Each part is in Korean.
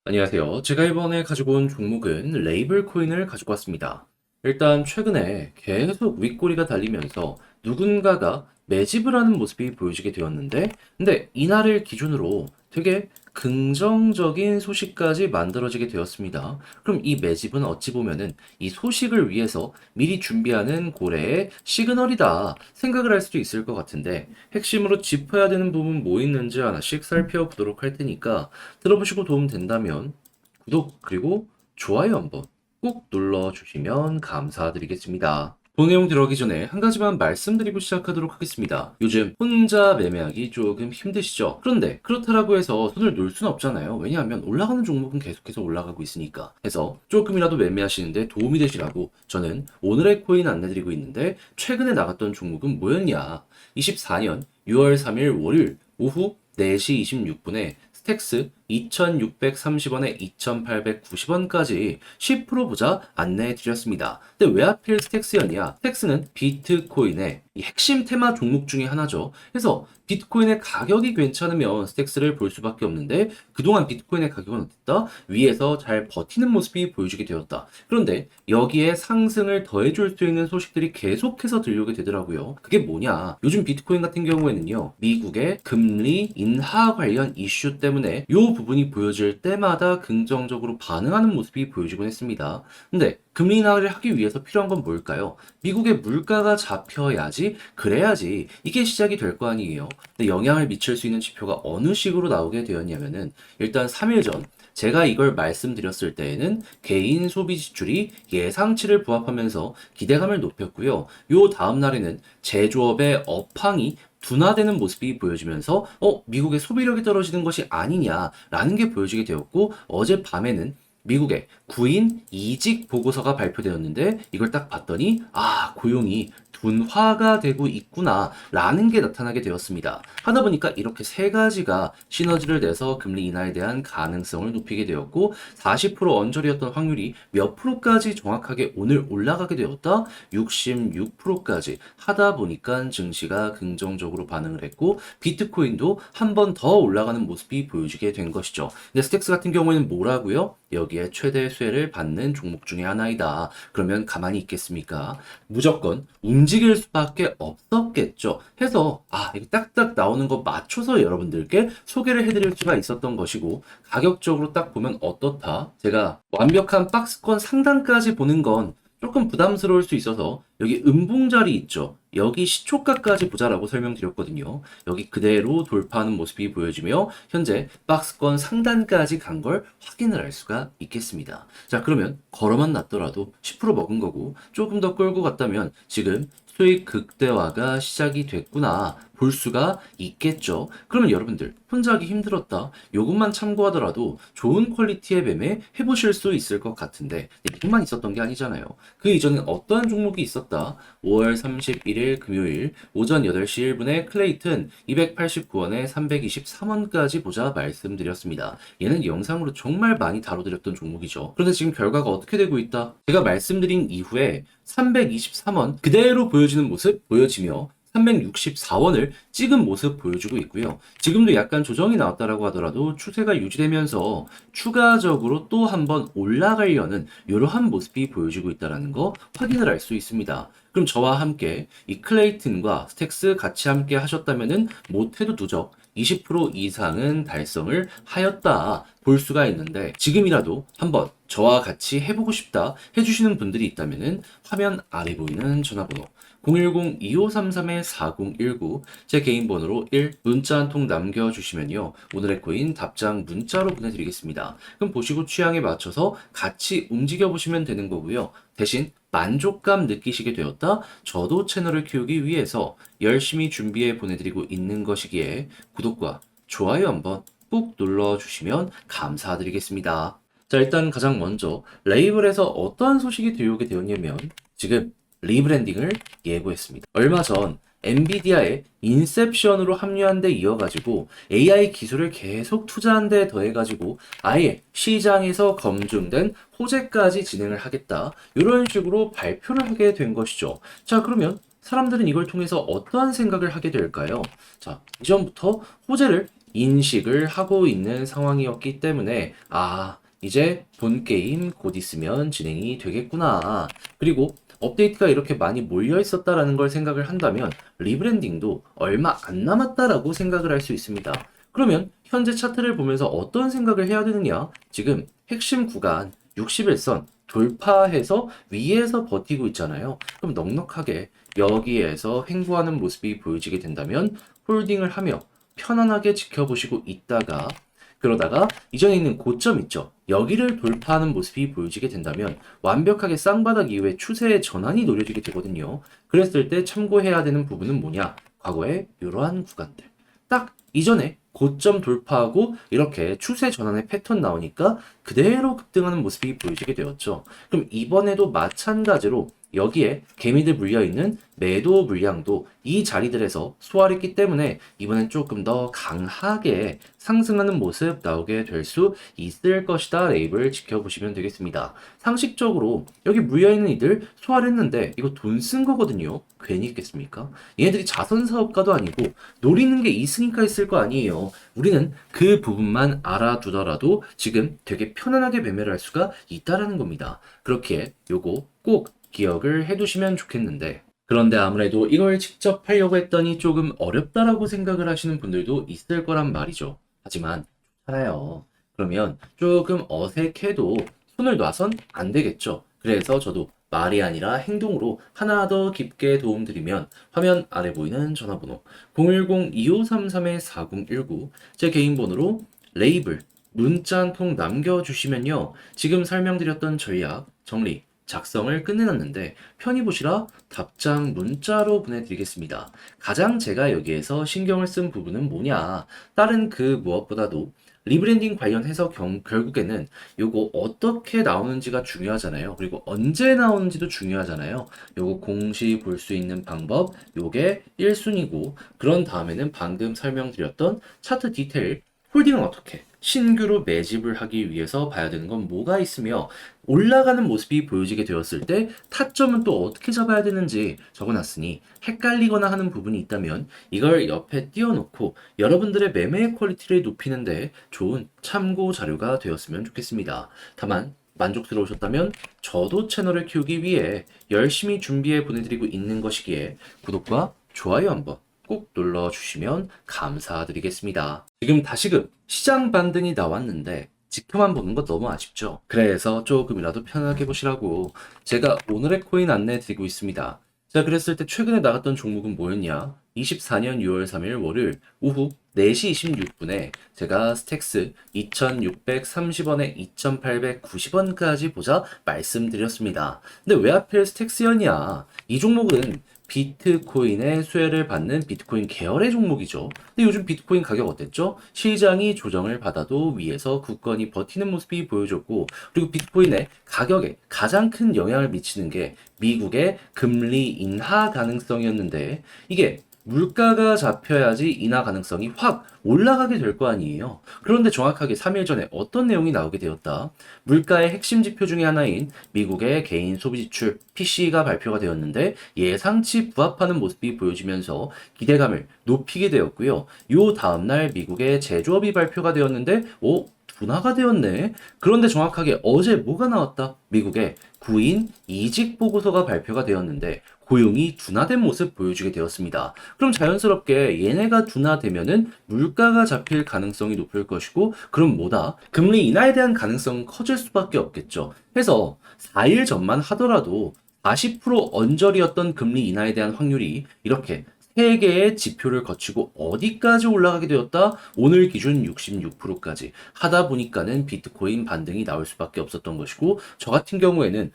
안녕하세요. 제가 이번에 가지고 온 종목은 레이블 코인을 가지고 왔습니다. 일단 최근에 계속 윗꼬리가 달리면서 누군가가 매집을 하는 모습이 보여지게 되었는데, 근데 이날을 기준으로 되게 긍정적인 소식까지 만들어지게 되었습니다. 그럼 이 매집은 어찌 보면은 이 소식을 위해서 미리 준비하는 고래의 시그널이다 생각을 할 수도 있을 것 같은데, 핵심으로 짚어야 되는 부분 뭐 있는지 하나씩 살펴보도록 할 테니까 들어보시고 도움 된다면 구독 그리고 좋아요 한번 꼭 눌러주시면 감사드리겠습니다. 본 내용 들어가기 전에 한 가지만 말씀드리고 시작하도록 하겠습니다. 요즘 혼자 매매하기 조금 힘드시죠? 그런데 그렇다라고 해서 손을 놓을 수는 없잖아요. 왜냐하면 올라가는 종목은 계속해서 올라가고 있으니까. 해서 조금이라도 매매하시는데 도움이 되시라고 저는 오늘의 코인 안내드리고 있는데, 최근에 나갔던 종목은 뭐였냐? 24년 6월 3일 월요일 오후 4시 26분에 스택스 2,630원에 2,890원까지 10% 보자 안내해 드렸습니다. 근데 왜 하필 스택스였냐? 스택스는 비트코인의 이 핵심 테마 종목 중에 하나죠. 그래서 비트코인의 가격이 괜찮으면 스택스를 볼 수밖에 없는데, 그동안 비트코인의 가격은 어땠다? 위에서 잘 버티는 모습이 보여주게 되었다. 그런데 여기에 상승을 더해줄 수 있는 소식들이 계속해서 들려오게 되더라고요. 그게 뭐냐? 요즘 비트코인 같은 경우에는요, 미국의 금리 인하 관련 이슈 때문에 요 부분이 보여질 때마다 긍정적으로 반응하는 모습이 보여지곤 했습니다. 근데 금리 인하를 하기 위해서 필요한 건 뭘까요? 미국의 물가가 잡혀야지, 그래야지 이게 시작이 될 거 아니에요. 근데 영향을 미칠 수 있는 지표가 어느 식으로 나오게 되었냐면은, 일단 3일 전 제가 이걸 말씀드렸을 때에는 개인 소비 지출이 예상치를 부합하면서 기대감을 높였고요. 요 다음 날에는 제조업의 업황이 둔화되는 모습이 보여지면서 미국의 소비력이 떨어지는 것이 아니냐라는 게 보여지게 되었고, 어젯밤에는 미국의 구인 이직 보고서가 발표되었는데, 이걸 딱 봤더니 고용이 둔화가 되고 있구나라는 게 나타나게 되었습니다. 하다 보니까 이렇게 세 가지가 시너지를 내서 금리 인하에 대한 가능성을 높이게 되었고, 40% 언저리였던 확률이 몇 프로까지 정확하게 오늘 올라가게 되었다? 66%까지 하다 보니까 증시가 긍정적으로 반응을 했고, 비트코인도 한 번 더 올라가는 모습이 보여지게 된 것이죠. 근데 스택스 같은 경우에는 뭐라고요? 여기에 최대 수혜를 받는 종목 중에 하나이다. 그러면 가만히 있겠습니까? 무조건 움직일 수밖에 없었겠죠. 해서 이거 딱딱 나오는 거 맞춰서 여러분들께 소개를 해드릴 수가 있었던 것이고, 가격적으로 딱 보면 어떻다? 제가 완벽한 박스권 상단까지 보는 건 조금 부담스러울 수 있어서 여기 음봉자리 있죠. 여기 시초가까지 보자라고 설명드렸거든요. 여기 그대로 돌파하는 모습이 보여지며 현재 박스권 상단까지 간 걸 확인을 할 수가 있겠습니다. 자, 그러면 걸어만 놨더라도 10% 먹은 거고, 조금 더 끌고 갔다면 지금 수익 극대화가 시작이 됐구나 볼 수가 있겠죠. 그러면 여러분들 혼자 하기 힘들었다, 요것만 참고하더라도 좋은 퀄리티의 매매 해보실 수 있을 것 같은데, 이것만 있었던 게 아니잖아요. 그 이전엔 어떠한 종목이 있었다? 5월 31일 금요일 오전 8시 1분에 클레이튼 289원에 323원까지 보자 말씀드렸습니다. 얘는 영상으로 정말 많이 다뤄드렸던 종목이죠. 그런데 지금 결과가 어떻게 되고 있다? 제가 말씀드린 이후에 323원 그대로 보여지는 모습 보여지며 364원을 찍은 모습 보여주고 있고요. 지금도 약간 조정이 나왔다라고 하더라도 추세가 유지되면서 추가적으로 또 한번 올라가려는 이러한 모습이 보여지고 있다는 거 확인을 할 수 있습니다. 그럼 저와 함께 이 클레이튼과 스택스 같이 함께 하셨다면은 못해도 누적 20% 이상은 달성을 하였다 볼 수가 있는데, 지금이라도 한번 저와 같이 해보고 싶다 해주시는 분들이 있다면은 화면 아래 보이는 전화번호 010-2533-4019 제 개인 번호로 1 문자 한 통 남겨주시면요, 오늘의 코인 답장 문자로 보내드리겠습니다. 그럼 보시고 취향에 맞춰서 같이 움직여 보시면 되는 거고요. 대신 만족감 느끼시게 되었다? 저도 채널을 키우기 위해서 열심히 준비해 보내드리고 있는 것이기에 구독과 좋아요 한번 꾹 눌러주시면 감사드리겠습니다. 자, 일단 가장 먼저 레이블에서 어떠한 소식이 들려오게 되었냐면, 지금 리브랜딩을 예고했습니다. 얼마 전 엔비디아의 인셉션으로 합류한 데 이어가지고 AI 기술을 계속 투자한 데 더해가지고 아예 시장에서 검증된 호재까지 진행을 하겠다, 이런 식으로 발표를 하게 된 것이죠. 자, 그러면 사람들은 이걸 통해서 어떠한 생각을 하게 될까요? 자, 이전부터 호재를 인식을 하고 있는 상황이었기 때문에 이제 본 게임 곧 있으면 진행이 되겠구나. 그리고 업데이트가 이렇게 많이 몰려 있었다라는 걸 생각을 한다면 리브랜딩도 얼마 안 남았다라고 생각을 할 수 있습니다. 그러면 현재 차트를 보면서 어떤 생각을 해야 되느냐? 지금 핵심 구간 61선 돌파해서 위에서 버티고 있잖아요. 그럼 넉넉하게 여기에서 횡보하는 모습이 보여지게 된다면 홀딩을 하며 편안하게 지켜보시고 있다가 그러다가 이전에 있는 고점 있죠. 여기를 돌파하는 모습이 보여지게 된다면 완벽하게 쌍바닥 이후에 추세의 전환이 노려지게 되거든요. 그랬을 때 참고해야 되는 부분은 뭐냐? 과거에 이러한 구간들. 딱 이전에 고점 돌파하고 이렇게 추세 전환의 패턴 나오니까 그대로 급등하는 모습이 보여지게 되었죠. 그럼 이번에도 마찬가지로 여기에 개미들 물려있는 매도 물량도 이 자리들에서 소화했기 때문에 이번엔 조금 더 강하게 상승하는 모습 나오게 될 수 있을 것이다. 레이블 지켜보시면 되겠습니다. 상식적으로 여기 물려있는 이들 소화를 했는데 이거 돈 쓴 거거든요. 괜히 있겠습니까? 얘네들이 자선사업가도 아니고 노리는 게 있으니까 있을 거 아니에요. 우리는 그 부분만 알아두더라도 지금 되게 편안하게 매매를 할 수가 있다라는 겁니다. 그렇게 요거 꼭 기억을 해두시면 좋겠는데 그런데 아무래도 이걸 직접 하려고 했더니 조금 어렵다라고 생각을 하시는 분들도 있을 거란 말이죠. 하지만 좋잖아요. 그러면 조금 어색해도 손을 놔선 안 되겠죠. 그래서 저도 말이 아니라 행동으로 하나 더 깊게 도움드리면 화면 아래 보이는 전화번호 010-2533-4019 제 개인 번호로 레이블 문자 한 통 남겨주시면요. 지금 설명드렸던 전략 정리 작성을 끝내놨는데 편히 보시라 답장 문자로 보내드리겠습니다. 가장 제가 여기에서 신경을 쓴 부분은 뭐냐? 다른 그 무엇보다도 리브랜딩 관련해서 결국에는 요거 어떻게 나오는지가 중요하잖아요. 그리고 언제 나오는지도 중요하잖아요. 요거 공시 볼 수 있는 방법, 요게 1순위고 그런 다음에는 방금 설명드렸던 차트 디테일, 홀딩은 어떻게? 신규로 매집을 하기 위해서 봐야 되는 건 뭐가 있으며 올라가는 모습이 보여지게 되었을 때 타점은 또 어떻게 잡아야 되는지 적어놨으니 헷갈리거나 하는 부분이 있다면 이걸 옆에 띄워놓고 여러분들의 매매 퀄리티를 높이는데 좋은 참고 자료가 되었으면 좋겠습니다. 다만 만족스러우셨다면 저도 채널을 키우기 위해 열심히 준비해 보내드리고 있는 것이기에 구독과 좋아요 한번 꼭 눌러주시면 감사드리겠습니다. 지금 다시금 시장 반등이 나왔는데 지표만 보는 거 너무 아쉽죠? 그래서 조금이라도 편하게 보시라고 제가 오늘의 코인 안내 드리고 있습니다. 자, 그랬을 때 최근에 나갔던 종목은 뭐였냐? 24년 6월 3일 월요일 오후 4시 26분에 제가 스택스 2,630원에 2,890원까지 보자 말씀드렸습니다. 근데 왜 하필 스택스였냐? 이 종목은 비트코인의 수혜를 받는 비트코인 계열의 종목이죠. 근데 요즘 비트코인 가격 어땠죠? 시장이 조정을 받아도 위에서 굳건히 버티는 모습이 보여줬고 그리고 비트코인의 가격에 가장 큰 영향을 미치는 게 미국의 금리 인하 가능성이었는데 이게 물가가 잡혀야지 인하 가능성이 확 올라가게 될 거 아니에요. 그런데 정확하게 3일 전에 어떤 내용이 나오게 되었다. 물가의 핵심 지표 중에 하나인 미국의 개인 소비 지출 PCE가 발표가 되었는데 예상치 부합하는 모습이 보여지면서 기대감을 높이게 되었고요. 요 다음날 미국의 제조업이 발표가 되었는데 둔화가 되었네. 그런데 정확하게 어제 뭐가 나왔다? 미국의 구인 이직 보고서가 발표가 되었는데 고용이 둔화된 모습 보여주게 되었습니다. 그럼 자연스럽게 얘네가 둔화되면은 물가가 잡힐 가능성이 높을 것이고 그럼 뭐다? 금리 인하에 대한 가능성은 커질 수밖에 없겠죠. 해서 4일 전만 하더라도 40% 언저리였던 금리 인하에 대한 확률이 이렇게 3개의 지표를 거치고 어디까지 올라가게 되었다? 오늘 기준 66%까지 하다 보니까는 비트코인 반등이 나올 수밖에 없었던 것이고 저 같은 경우에는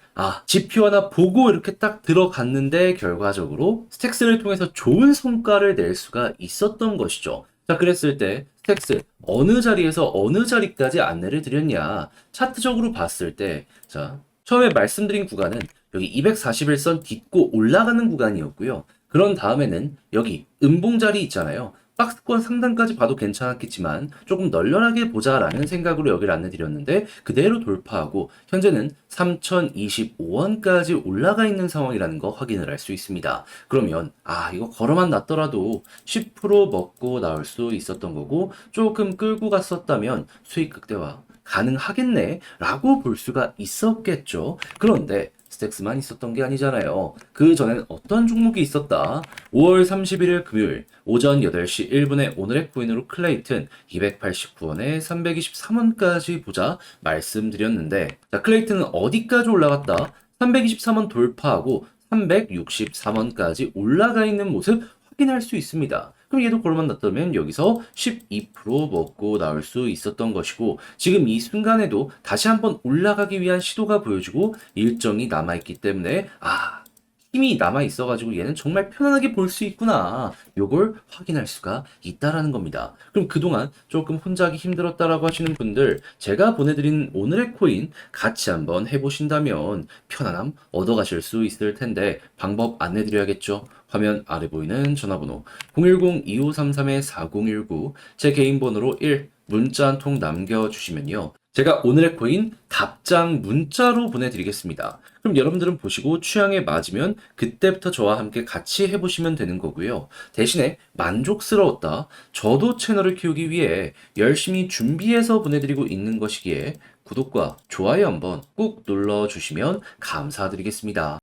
지표 하나 보고 이렇게 딱 들어갔는데 결과적으로 스택스를 통해서 좋은 성과를 낼 수가 있었던 것이죠. 자, 그랬을 때 스택스 어느 자리에서 어느 자리까지 안내를 드렸냐? 차트적으로 봤을 때 자, 처음에 말씀드린 구간은 여기 241선 딛고 올라가는 구간이었고요. 그런 다음에는 여기 음봉 자리 있잖아요. 박스권 상단까지 봐도 괜찮았겠지만 조금 널널하게 보자라는 생각으로 여기를 안내드렸는데 그대로 돌파하고 현재는 3,025원까지 올라가 있는 상황이라는 거 확인을 할 수 있습니다. 그러면 이거 걸어만 놨더라도 10% 먹고 나올 수 있었던 거고 조금 끌고 갔었다면 수익 극대화 가능하겠네 라고 볼 수가 있었겠죠. 그런데 스택스만 있었던 게 아니잖아요. 그 전엔 어떤 종목이 있었다? 5월 31일 금요일 오전 8시 1분에 오늘의 코인으로 클레이튼 289원에 323원까지 보자 말씀드렸는데 자, 클레이튼은 어디까지 올라갔다? 323원 돌파하고 363원까지 올라가 있는 모습 확인할 수 있습니다. 그럼 얘도 걸어만 놨다면 여기서 12% 먹고 나올 수 있었던 것이고 지금 이 순간에도 다시 한번 올라가기 위한 시도가 보여지고 일정이 남아있기 때문에 힘이 남아있어가지고 얘는 정말 편안하게 볼 수 있구나. 요걸 확인할 수가 있다라는 겁니다. 그럼 그동안 조금 혼자 하기 힘들었다라고 하시는 분들 제가 보내드린 오늘의 코인 같이 한번 해보신다면 편안함 얻어가실 수 있을 텐데 방법 안내드려야겠죠. 화면 아래 보이는 전화번호 010-2533-4019 제 개인 번호로 1 문자 한 통 남겨주시면요. 제가 오늘의 코인 답장 문자로 보내드리겠습니다. 그럼 여러분들은 보시고 취향에 맞으면 그때부터 저와 함께 같이 해보시면 되는 거고요. 대신에 만족스러웠다. 저도 채널을 키우기 위해 열심히 준비해서 보내드리고 있는 것이기에 구독과 좋아요 한번 꾹 눌러주시면 감사드리겠습니다.